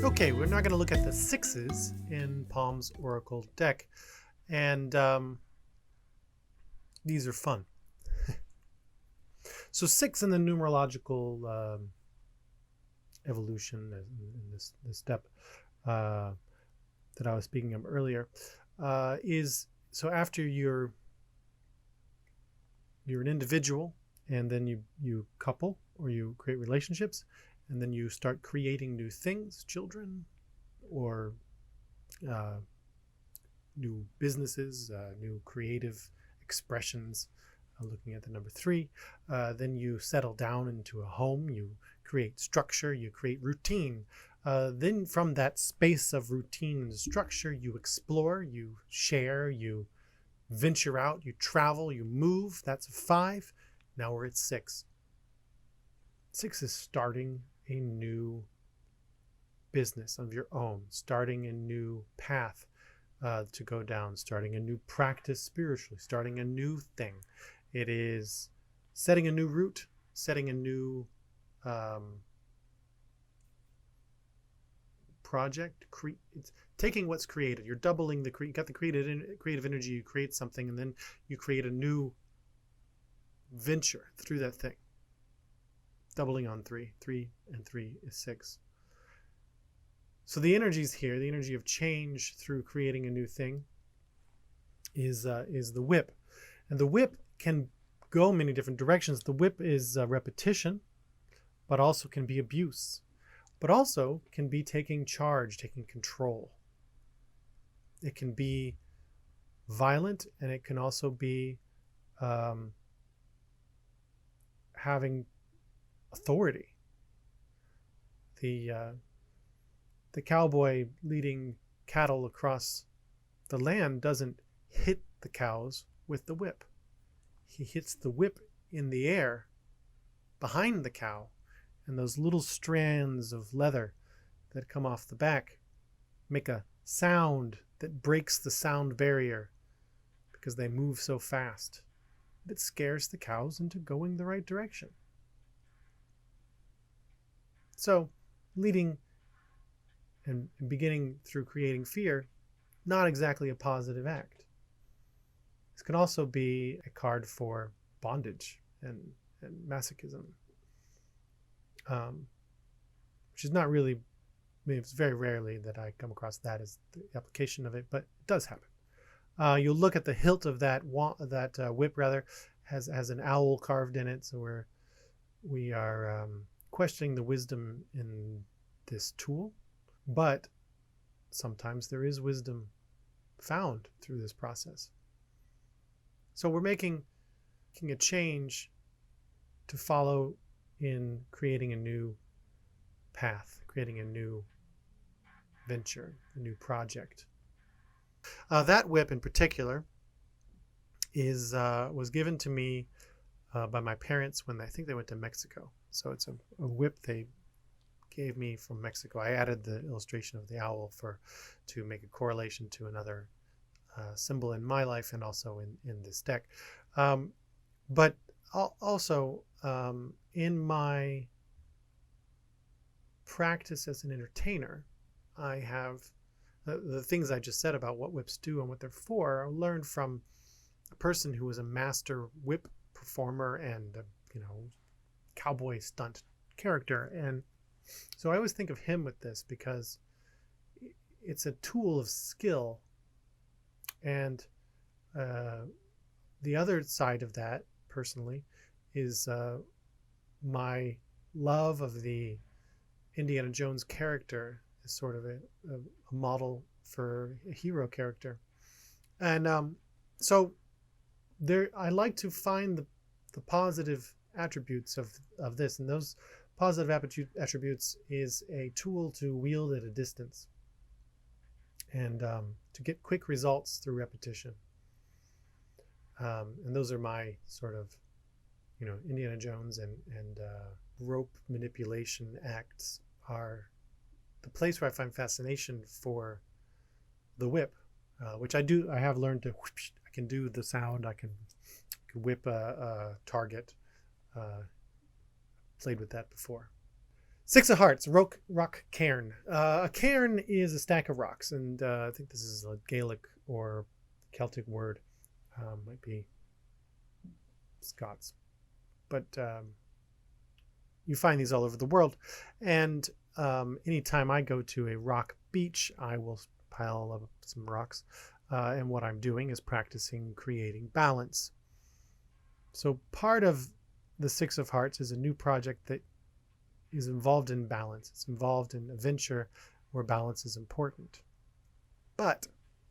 Okay, we're now going to look at the sixes in Palm's Oracle deck, and these are fun. So 6 in the numerological evolution in this step that I was speaking of earlier is so after you're an individual, and then you couple or you create relationships, and then you start creating new things, children, or new businesses, new creative expressions. Looking at the number 3, then you settle down into a home, you create structure, you create routine. Then from that space of routine and structure, you explore, you share, you venture out, you travel, you move. That's a 5. Now we're at 6. 6 is starting a new business of your own, starting a new path to go down, starting a new practice spiritually, starting a new thing. It is setting a new route, setting a new project. It's taking what's created. You're doubling you got the creative energy. You create something, and then you create a new venture through that thing. Doubling on 3. 3 and 3 is 6. So the energies here, the energy of change through creating a new thing, is the whip, and the whip can go many different directions. The whip is repetition, but also can be abuse, but also can be taking charge, taking control. It can be violent, and it can also be having authority. The cowboy leading cattle across the land doesn't hit the cows with the whip. He hits the whip in the air behind the cow, and those little strands of leather that come off the back make a sound that breaks the sound barrier because they move so fast. It scares the cows into going the right direction. So leading and beginning through creating fear, not exactly a positive act. This can also be a card for bondage and masochism, which is not really, it's very rarely that I come across that as the application of it, but it does happen. You'll look at the hilt of that whip, has an owl carved in it, so we are questioning the wisdom in this tool, but sometimes there is wisdom found through this process. So we're making a change to follow in creating a new path, creating a new venture, a new project. That whip in particular was given to me by my parents when I think they went to Mexico. So it's a whip they gave me from Mexico. I added the illustration of the owl to make a correlation to another symbol in my life and also in this deck. But also in my practice as an entertainer, I have the things I just said about what whips do and what they're for, I learned from a person who was a master whip performer and cowboy stunt character. And so I always think of him with this because it's a tool of skill. And the other side of that, personally, is my love of the Indiana Jones character as sort of a model for a hero character. And so I like to find the positive attributes of this, and those positive attributes is a tool to wield at a distance and to get quick results through repetition. And those are my sort of, Indiana Jones and rope manipulation acts are the place where I find fascination for the whip, which I have learned to, I can do the sound, I can whip a target, played with that before. Six of Hearts, rock cairn. A cairn is a stack of rocks, and I think this is a Gaelic or Celtic word. Might be Scots, but you find these all over the world. And anytime I go to a rock beach, I will pile up some rocks, and what I'm doing is practicing creating balance. So part of the Six of Hearts is a new project that is involved in balance. It's involved in a venture where balance is important. But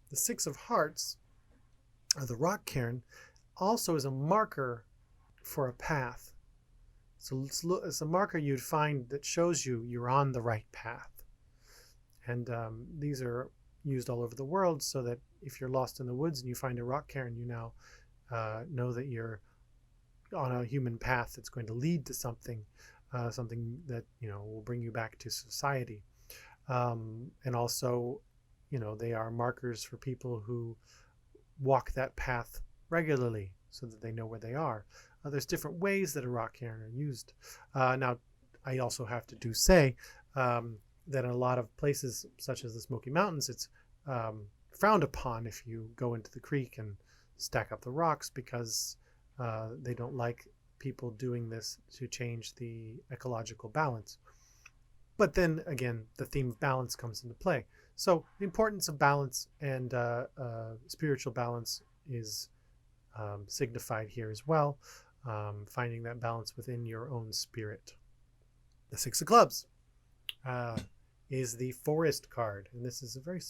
the Six of Hearts, or the rock cairn, also is a marker for a path. So it's a marker you'd find that shows you're on the right path. And these are used all over the world, so that if you're lost in the woods and you find a rock cairn, you now know that you're on a human path that's going to lead to something that will bring you back to society. And also, they are markers for people who walk that path regularly, so that they know where they are. There's different ways that a rock cairn are used. Now, I also have to say that in a lot of places, such as the Smoky Mountains, it's frowned upon if you go into the creek and stack up the rocks, because they don't like people doing this to change the ecological balance. But then again, the theme of balance comes into play. So the importance of balance and spiritual balance is signified here as well. Finding that balance within your own spirit. The Six of Clubs is the forest card, and this is a very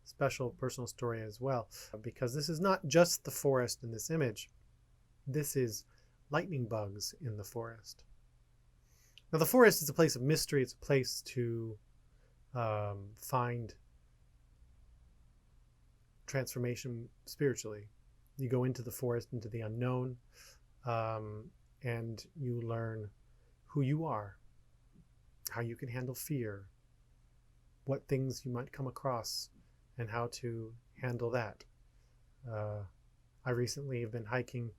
special personal story as well, because this is not just the forest in this image. This is lightning bugs in the forest. Now, the forest is a place of mystery. It's a place to find transformation spiritually. You go into the forest, into the unknown, and you learn who you are, how you can handle fear, what things you might come across, and how to handle that. I recently have been hiking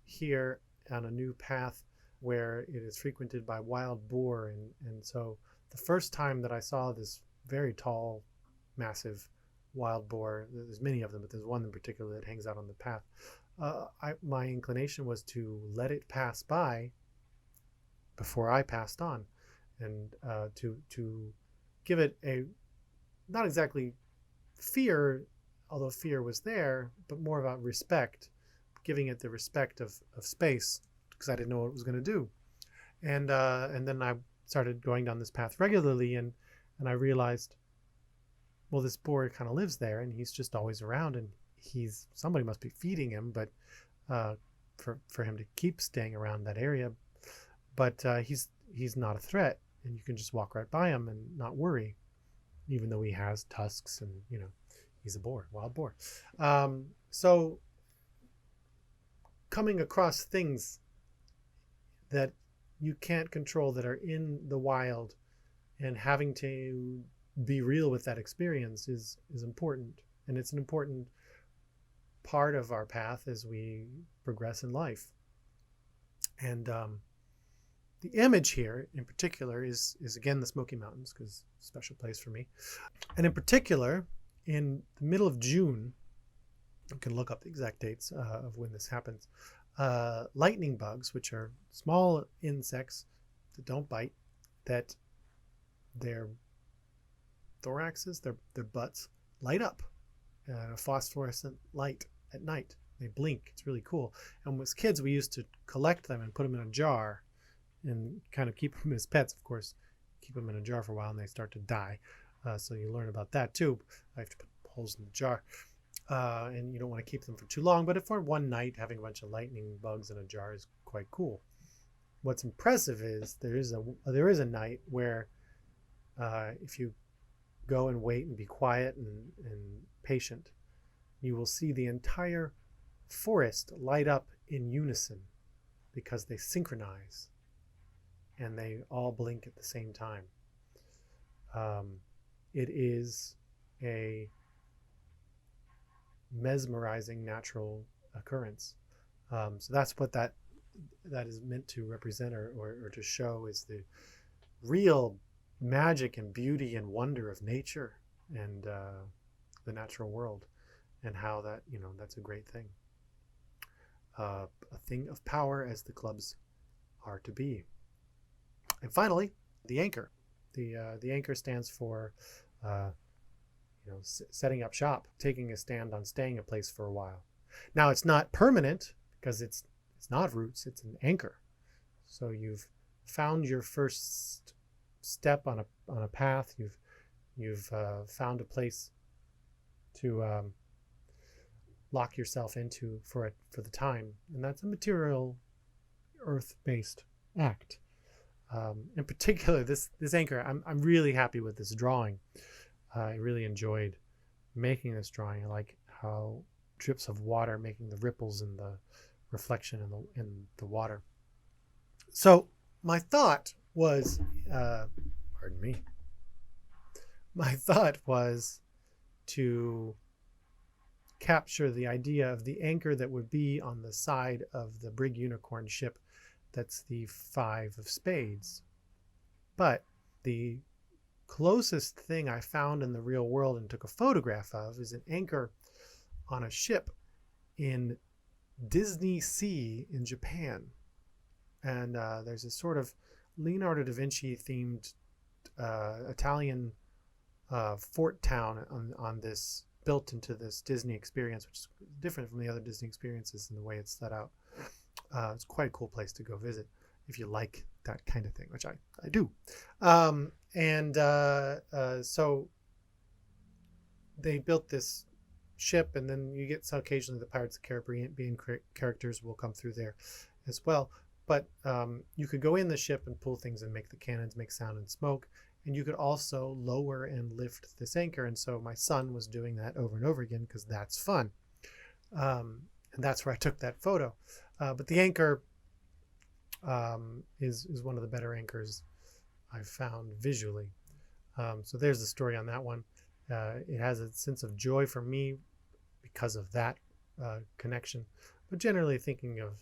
here on a new path where it is frequented by wild boar, and so the first time that I saw this very tall, massive wild boar, there's many of them, but there's one in particular that hangs out on the path, my inclination was to let it pass by before I passed on, and to give it a, not exactly fear, although fear was there, but more about respect, giving it the respect of space, because I didn't know what it was going to do. And then I started going down this path regularly, and I realized, well, this boar kind of lives there, and he's just always around, and somebody must be feeding him, but for him to keep staying around that area. But he's not a threat, and you can just walk right by him and not worry, even though he has tusks, and he's a boar, wild boar. So coming across things that you can't control that are in the wild, and having to be real with that experience is important, and it's an important part of our path as we progress in life. And the image here in particular is again the Smoky Mountains, because it's a special place for me. And in particular, in the middle of June, you can look up the exact dates of when this happens, lightning bugs, which are small insects that don't bite, that their thoraxes, their butts, light up a phosphorescent light at night. They blink. It's really cool. And as kids, we used to collect them and put them in a jar and kind of keep them as pets. Of course, keep them in a jar for a while and they start to die. So you learn about that too. I have to put holes in the jar. And you don't want to keep them for too long, but for one night, having a bunch of lightning bugs in a jar is quite cool. What's impressive is there is a night where if you go and wait and be quiet and patient, you will see the entire forest light up in unison, because they synchronize and they all blink at the same time. It is a mesmerizing natural occurrence. So that's what that is meant to represent, or to show, is the real magic and beauty and wonder of nature and the natural world, and how that, that's a great thing. A thing of power as the clubs are to be. And finally, the anchor. The anchor stands for setting up shop, taking a stand on staying a place for a while. Now, it's not permanent because it's not roots, it's an anchor. So you've found your first step on a path. You've found a place to lock yourself into for the time, and that's a material, earth-based act. In particular, this anchor, I'm really happy with this drawing. I really enjoyed making this drawing. I like how drips of water making the ripples and the reflection in the water. So my thought was, pardon me, my thought was to capture the idea of the anchor that would be on the side of the brig unicorn ship. That's the 5 of spades. But the closest thing I found in the real world and took a photograph of is an anchor on a ship in Disney Sea in Japan. And there's a sort of Leonardo da Vinci themed Italian fort town on this, built into this Disney experience, which is different from the other Disney experiences in the way it's set out. It's quite a cool place to go visit if you like that kind of thing, which I do. So they built this ship, and then you get, so occasionally the Pirates of the Caribbean characters will come through there as well. But you could go in the ship and pull things and make the cannons make sound and smoke, and you could also lower and lift this anchor. And so my son was doing that over and over again because that's fun. And that's where I took that photo. But the anchor is one of the better anchors I've found visually. So there's the story on that one. It has a sense of joy for me because of that connection, but generally thinking of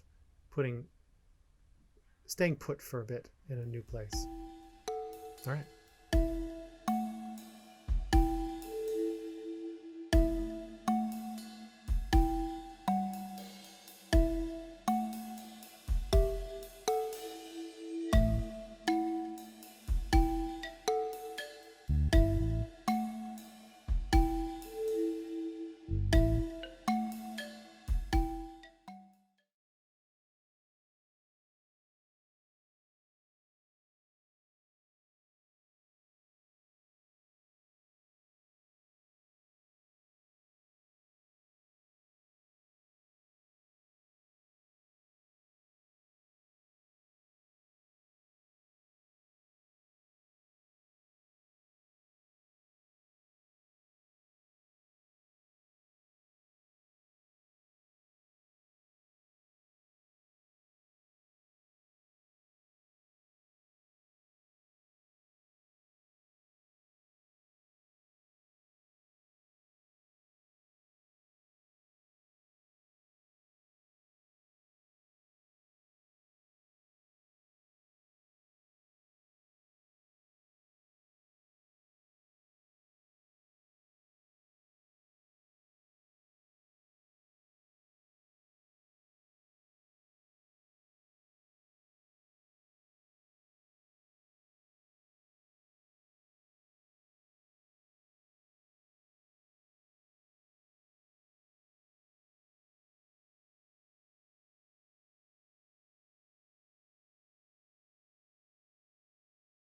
staying put for a bit in a new place. All right.